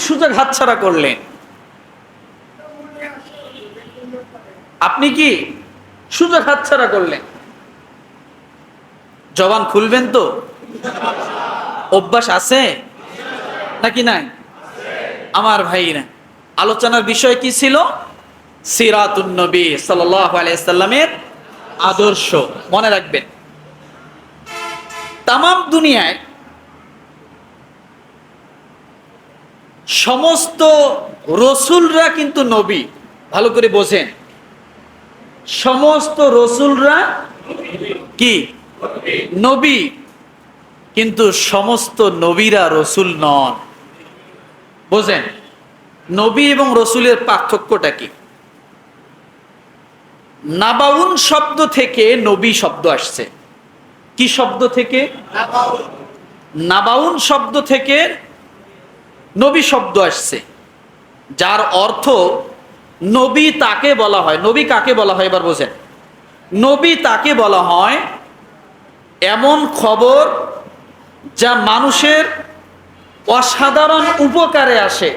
সুযোগ হাতছাড়া করলেন? আপনি কি সুযোগ হাতছাড়া করলেন? জবান খুলবেন তো? অভ্যাস আছে নাকি নাই? আমার ভাইরা, আলোচনার বিষয় কি ছিল? সিরাতুন নবী সাল্লাল্লাহু আলাইহি সাল্লামের আদর্শ। মনে রাখবেন, তাম দুনিয়ায় সমস্ত রসুলরা কিন্তু নবী। ভালো করে বোঝেন, সমস্ত রসুলরা কি নবী, কিন্তু সমস্ত নবীরা রসুল নন। বোঝেন, নবী এবং রসুলের পার্থক্যটা কি? নাবাউন শব্দ থেকে নবী শব্দ আসছে। কি শব্দ থেকে? নাবাউন শব্দ থেকে নবী শব্দ আসছে, যার অর্থ নবী তাকে বলা হয়। নবী কাকে বলা হয় এবার বোঝেন। নবী তাকে বলা হয় এমন খবর যা মানুষের অসাধারণ উপকারে আসে।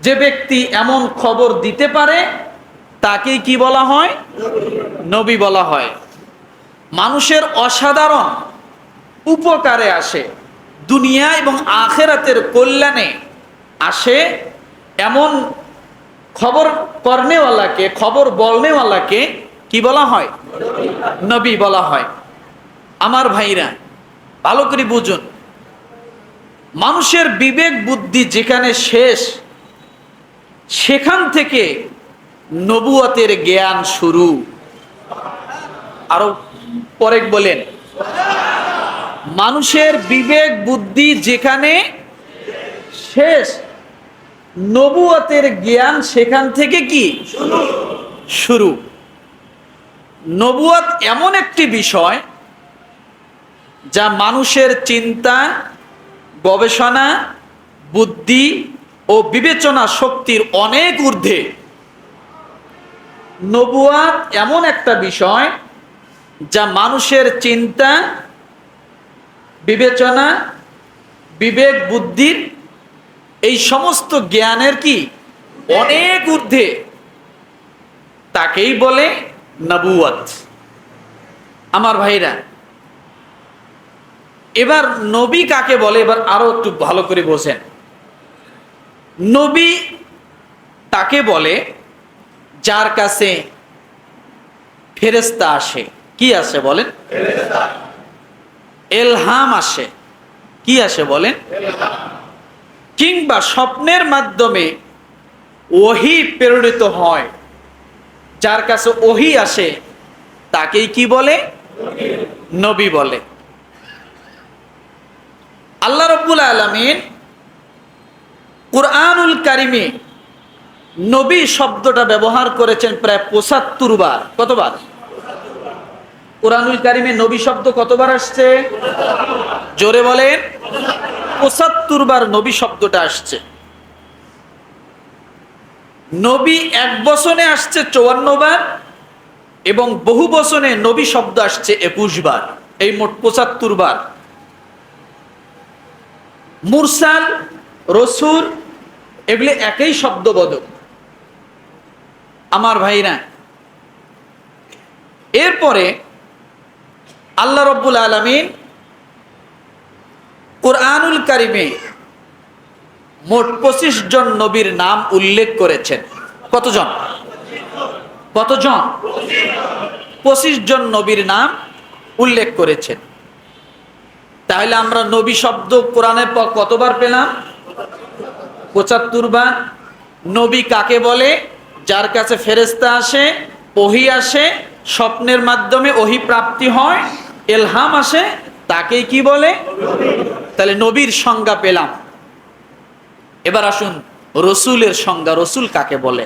যে ব্যক্তি এমন খবর দিতে পারে তাকে কি বলা হয়? নবী বলা হয়। মানুষের অসাধারণ উপকারে আসে, দুনিয়া এবং আখেরাতের কল্যাণে আসে, এমন খবর করনেওয়ালাকে, খবর বলনেওয়ালাকে কি বলা হয়? নবী বলা হয়। আমার ভাইরা, ভালো করে বুঝুন, মানুষের বিবেক বুদ্ধি যেখানে শেষ, সেখান থেকে নবুয়তের জ্ঞান শুরু। আরো পরে বলেন, মানুষের বিবেক বুদ্ধি যেখানে শেষ, নবুয়তের জ্ঞান সেখান থেকে কি শুরু। নবুয়ত এমন একটি বিষয় যা মানুষের চিন্তা, গবেষণা, বুদ্ধি ও বিবেচনা শক্তির অনেক ঊর্ধ্বে। নবুয়ত এমন একটা বিষয় যা মানুষের চিন্তা, বিবেচনা, বিবেক, বুদ্ধির এই সমস্ত জ্ঞানের কি অনেক ঊর্ধ্বে। তাকেই বলে নবুয়ত। আমার ভাইরা, এবার নবী কাকে বলে এবার আরো একটু ভালো করে বোঝেন। নবী তাকে বলে যার কাছে ফেরেশতা আসে। কি আসে বলেন? এলহাম আসে। কি আসে বলেন? কিংবা স্বপ্নের মাধ্যমে ওহী প্রেরিত হয়। যার কাছে ওহী আসে তাকেই কি বলে? নবী বলে। আল্লাহ রাব্বুল আলামিন কুরআনুল কারিমে নবী শব্দটা ব্যবহার করেছেন প্রায় ৭৫ বার। কতবার? কুরআনুল কারিমে নবী শব্দ কতবার আসছে? জোরে বলেন। ৭৫ বার নবী শব্দটা আসছে। নবী এক বচনে আসছে ৫৪ বার এবং বহু বচনে নবী শব্দ আসছে ২১ বার। এই মোট ৭৫ বার। মুরসাল, রসুল এগুলি একই শব্দবোধক। আমার ভাইরা, এরপরে আল্লাহ রাব্বুল আলামিন কুরআনুল কারিমে মোট ২৫ জন নবীর নাম উল্লেখ করেছেন। কতজন? কতজন? ২৫ জন নবীর নাম উল্লেখ করেছেন। তাহলে আমরা নবী শব্দ কোরআনে কতবার পেলাম? ৭৫ বার। নবী কাকে বলে? যার কাছে ফেরেশতা আসে, ওহী আসে, স্বপ্নের মাধ্যমে ওহী প্রাপ্তি হয়, এলহাম আসে, তাকেই কি বলে? তাহলে নবীর সংজ্ঞা পেলাম। এবার আসুন রসুলের সংজ্ঞা। রসুল কাকে বলে?